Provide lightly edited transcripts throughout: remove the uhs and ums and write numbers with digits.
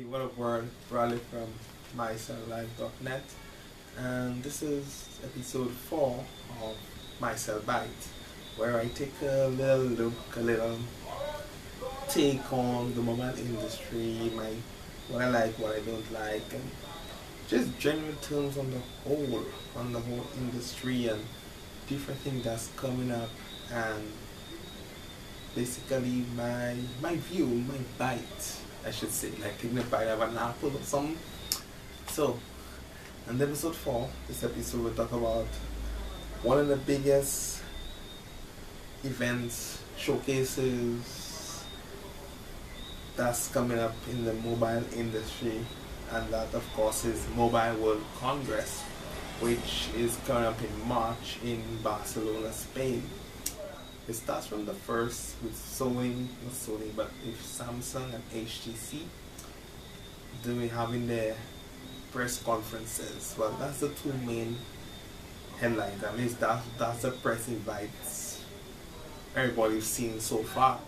what up world, Bradley from mycelllife.net, and this is episode 4 of My Cell Bite, where I take a little look, a little take on the mobile industry, what I like, what I don't like, and just general terms on the whole industry and different things that's coming up, and basically my view, my bite, I should say, like taking a bite of an apple or something. So, in episode 4, this episode will talk about one of the biggest events, showcases that's coming up in the mobile industry, and that of course is Mobile World Congress, which is coming up in March in Barcelona, Spain. It starts from the first with Samsung and HTC having their press conferences. Well, that's the two main headlines. I mean, that's the press invites everybody's seen so far.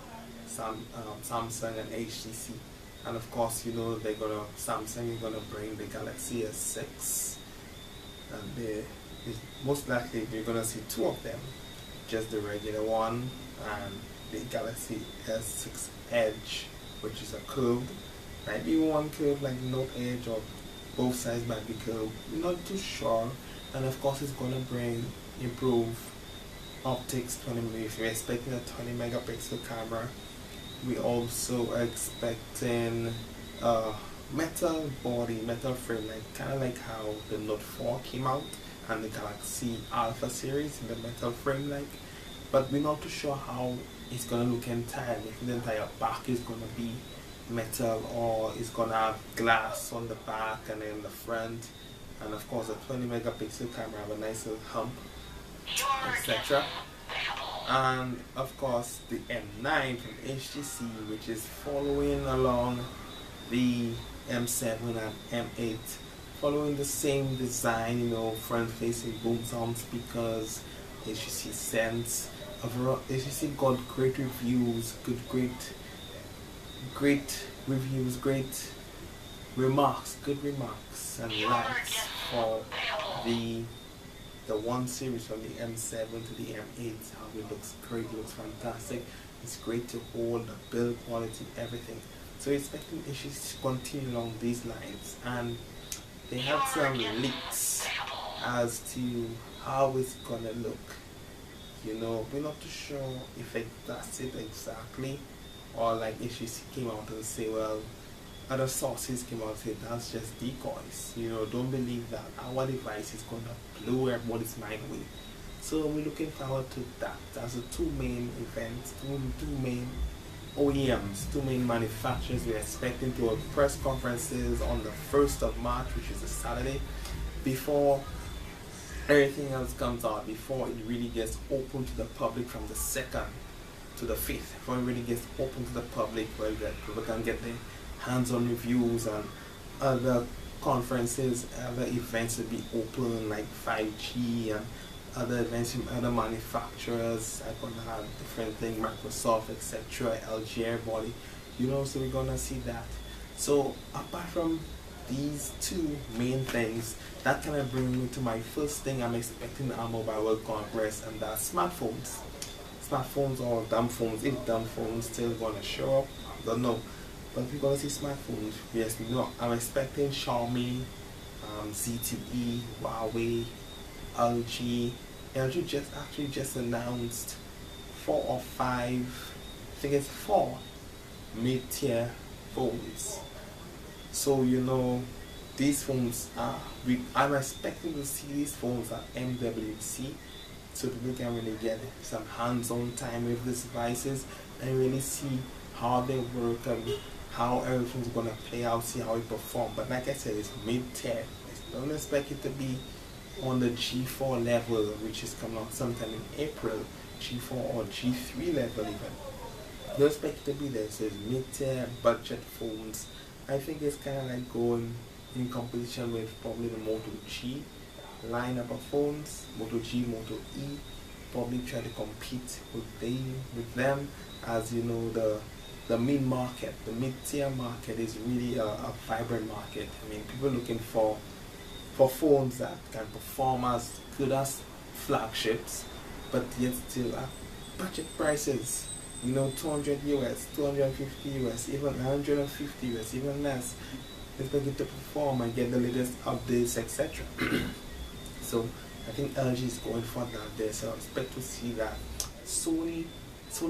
Samsung and HTC, and of course, Samsung is gonna bring the Galaxy S6, and most likely you're gonna see two of them. Just the regular one and the Galaxy S6 Edge, which is a curved. Might be one curved like Note Edge, or both sides might be curved. We're not too sure. And of course, it's gonna bring improved optics. If you're expecting a 20 megapixel camera, we also are expecting a metal body, metal frame, kind of like how the Note 4 came out and the Galaxy Alpha series in the metal frame but we're not too sure how it's gonna look entirely. If the entire back is gonna be metal, or it's gonna have glass on the back and then the front, and of course a 20 megapixel camera have a nice little hump, etc. And of course the M9 from HTC, which is following along the M7 and M8, following the same design, front-facing boom sound speakers. HTC Sense. HTC got great reviews, great reviews, good remarks and likes for the 1 series from the M7 to the M8. How it looks great, it looks fantastic. It's great to hold, the build quality, everything. So expecting HTC to continue along these lines, and they have some leaks as to how it's gonna look. We're not too sure if that's it exactly, or like HTC came out and say, well, other sources came out and say that's just decoys. Don't believe that our device is gonna blow everybody's mind away. So we're looking forward to that. That's the two main events, two main OEMs, two main manufacturers we're expecting to hold press conferences on the 1st of March, which is a Saturday, before everything else comes out, before it really gets open to the public from the 2nd to the 5th, before it really gets open to the public, where people can get their hands-on reviews, and other conferences, other events will be open, like 5G and other events from other manufacturers. I'm gonna have different things, Microsoft, etc., LG, everybody, so we're gonna see that. So apart from these two main things, that kind of brings me to my first thing I'm expecting at Mobile World Congress, and that's smartphones. Smartphones or dumb phones, if dumb phones still gonna show up, I don't know. But we're gonna see smartphones. Yes, I'm expecting Xiaomi, ZTE, Huawei, LG. LG just announced 4 or 5, I think it's 4 mid-tier phones. So these phones I'm expecting to see these phones at MWC, so people can really get some hands-on time with these devices and really see how they work and how everything's gonna play out, see how it performs. But like I said, it's mid-tier. Don't expect it to be on the G4 level, which is coming out sometime in April, G4 or G3 level even. Don't expect it to be there. So it's mid-tier budget phones. I think it's kind of like going in competition with probably the Moto G lineup of phones. Moto G, Moto E, probably try to compete with them, as the the mid-tier market is really a vibrant market. I mean, people looking for phones that can perform as good as flagships, but yet still at budget prices. 200 US, 250 US, even 150 US, even less. It's going to perform and get the latest updates, etc. So I think LG is going for that there. So I expect to see that. Sony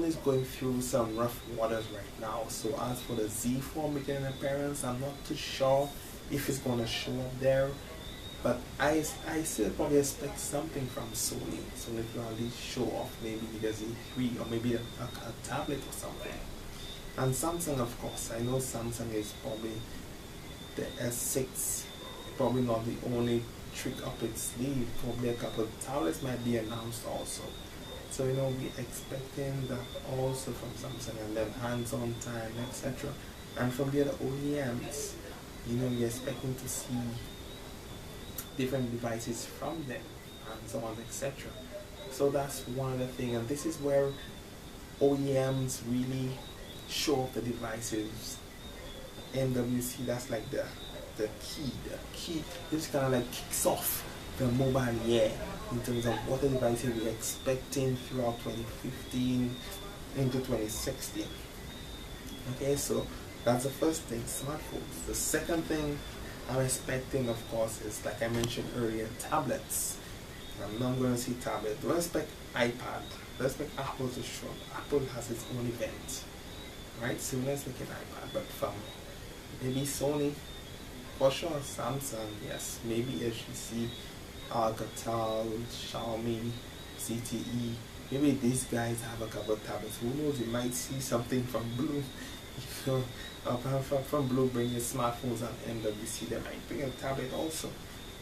is going through some rough waters right now. So as for the Z4 making an appearance, I'm not too sure if it's going to show up there. But I still probably expect something from Sony. Sony will at least show off maybe the Z3 or maybe a tablet or something. And Samsung, of course. I know Samsung is probably the S6, probably not the only trick up its sleeve. Probably a couple of tablets might be announced also. So we're expecting that also from Samsung, and then hands-on time, etc. And from the other OEMs, we're expecting to see different devices from them and so on, etc. So that's one of the things, and this is where OEMs really show off the devices. MWC, that's like the key. This kind of like kicks off the mobile year in terms of what the devices we're expecting throughout 2015 into 2016. Okay, so that's the first thing, smartphones. The second thing I'm expecting, of course, is, like I mentioned earlier, tablets. I'm not going to see tablets. Don't expect iPad. Don't expect Apple to show up. Apple has its own event, right? So we're not expecting iPad, but from maybe Sony, for sure, Samsung, yes, maybe HTC, Alcatel, Xiaomi, ZTE. Maybe these guys have a couple of tablets. Who knows? You might see something from Blue. From Blue bringing smartphones and MWC, they might bring a tablet also.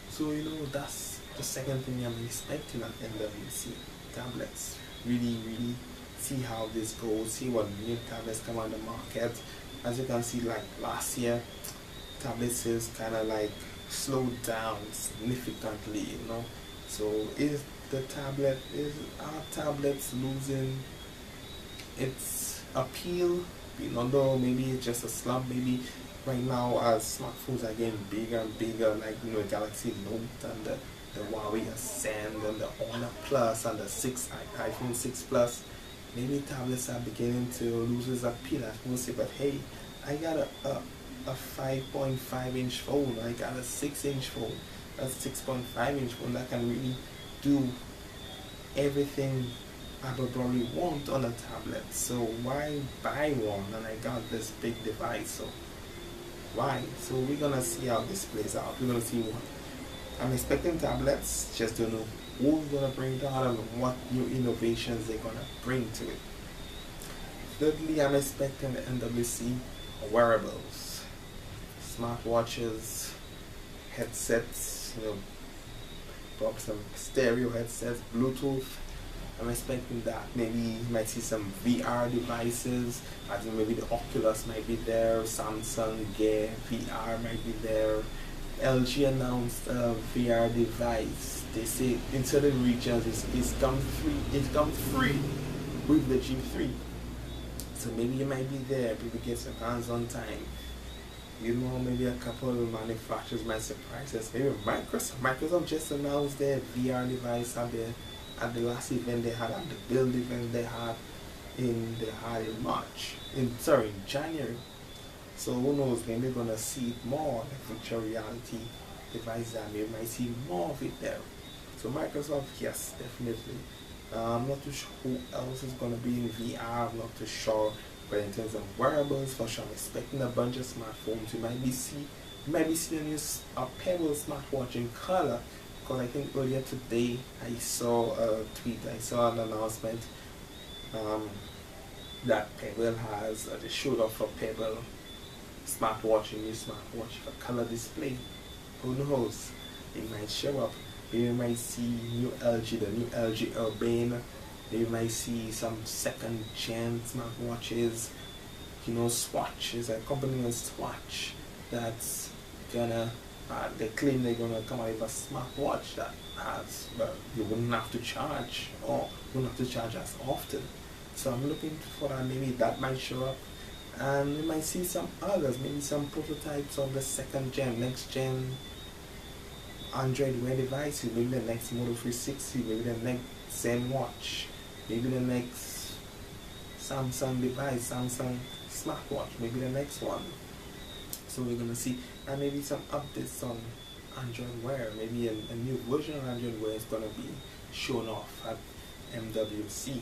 So that's the second thing I'm expecting at MWC, tablets. Really see how this goes, see what new tablets come on the market. As you can see, like last year, tablet sales kind of like slowed down significantly, So is our tablets losing its appeal? Although maybe it's just a slump, maybe right now as smartphones are getting bigger and bigger, like Galaxy Note and the Huawei Ascend and the Honor Plus and the iPhone 6 Plus, maybe tablets are beginning to lose its appeal. I will say, but hey, I got a 5.5 inch phone, I got a 6 inch phone, a 6.5 inch phone that can really do everything I would probably want on a tablet. So why buy one? And I got this big device, so why? So we're gonna see how this plays out. We're gonna see what I'm expecting tablets. Just don't know who's gonna bring it out and what new innovations they're gonna bring to it. Thirdly, I'm expecting the MWC wearables, smartwatches, headsets, probably some stereo headsets, Bluetooth. I'm expecting that. Maybe you might see some VR devices. I think maybe the Oculus might be there, Samsung Gear VR might be there. LG announced a VR device. They say in certain regions it's come free with the G3. So maybe you might be there, maybe get some hands-on time. Maybe a couple of manufacturers might surprise us. Maybe Microsoft just announced their VR device at the last event they had, at the build event they had in January. So who knows, maybe we're gonna see it more, like virtual reality devices, and we might see more of it there. So Microsoft, yes, definitely. I'm not too sure who else is gonna be in VR, I'm not too sure. But in terms of wearables, for sure, I'm expecting a bunch of smartphones. You might be seeing a new Pebble smartwatch in color. Because I think earlier today I saw a tweet, I saw an announcement that Pebble has, they showed off for Pebble smartwatch, a new smartwatch for color display. Who knows? It might show up. You might see the new LG Urbane. You might see some second gen smartwatches. Swatch is a company on Swatch that's gonna they claim they're gonna come out with a smartwatch that has, but you wouldn't have to charge, or you wouldn't have to charge as often. So I'm looking for that. Maybe that might show up. And we might see some others, maybe some prototypes on the second gen, next gen Android Wear devices, maybe the next Moto 360, maybe the next Zen watch, maybe the next Samsung device, Samsung smartwatch, maybe the next one. So we're gonna see, and maybe some updates on Android Wear, maybe a new version of Android Wear is gonna be shown off at MWC.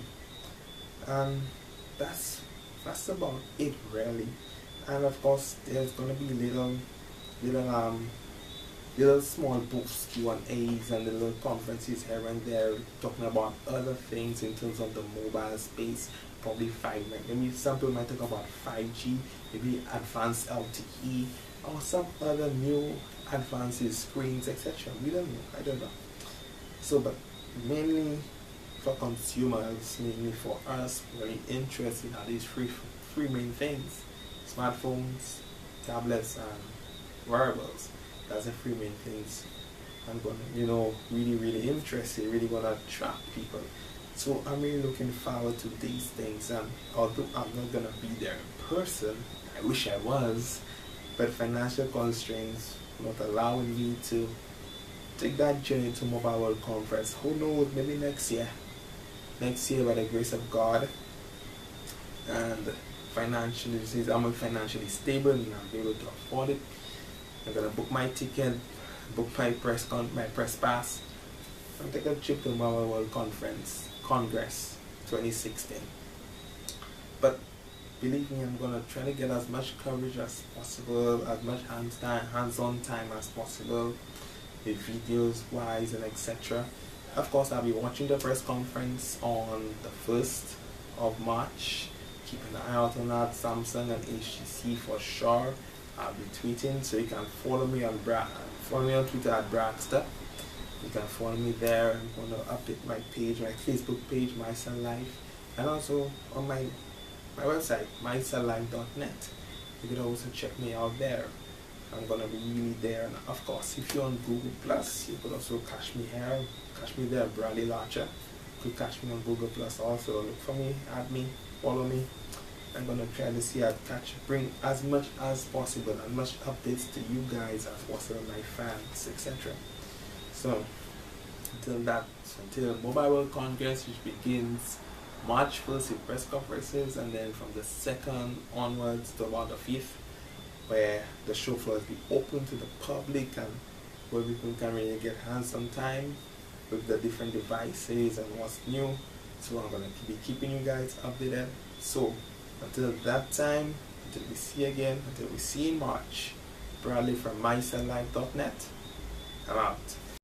And that's about it really. And of course there's gonna be little small booths, Q&As and little conferences here and there talking about other things in terms of the mobile space, probably 5G. Maybe some people might talk about 5G, maybe advanced LTE, or some other new advances, screens, etc. We don't know, I don't know. So, but mainly for consumers, mainly for us, very interested in these three main things: smartphones, tablets, and wearables. That's the three main things I'm gonna, really interested, really gonna attract people. So I'm really looking forward to these things. And although I'm not gonna be there in person, I wish I was, but financial constraints not allowing me to take that journey to Mobile World Conference. Who knows? Maybe next year. Next year, by the grace of God, and financially, since I'm financially stable and I'm able to afford it, I'm gonna book my ticket, book my press pass, and take a trip to Mobile World Congress 2016. But believe me, I'm gonna try to get as much coverage as possible, as much hands-on time as possible, with videos wise and etc. Of course, I'll be watching the press conference on the 1st of March. Keep an eye out on that, Samsung and HTC for sure. I'll be tweeting, so you can follow me on Twitter at Braxter. You can follow me there. I'm going to update my page, my Facebook page, MyCellLife, and also on my website, mycelllife.net. You can also check me out there. I'm going to be really there. And of course, if you're on Google Plus, you could also catch me here. Catch me there, Bradley Larcher. You could catch me on Google Plus also. Look for me, add me, follow me. I'm going to try to see bring as much as possible, as much updates to you guys as possible, my fans, etc. So, until Mobile World Congress, which begins March 1st with press conferences, and then from the 2nd onwards to about the 5th, where the show floor will be open to the public and where people can really get hands-on time with the different devices and what's new. So I'm going to be keeping you guys updated. So until that time, until we see again, until we see in March, Bradley from mycelllife.net, I'm out.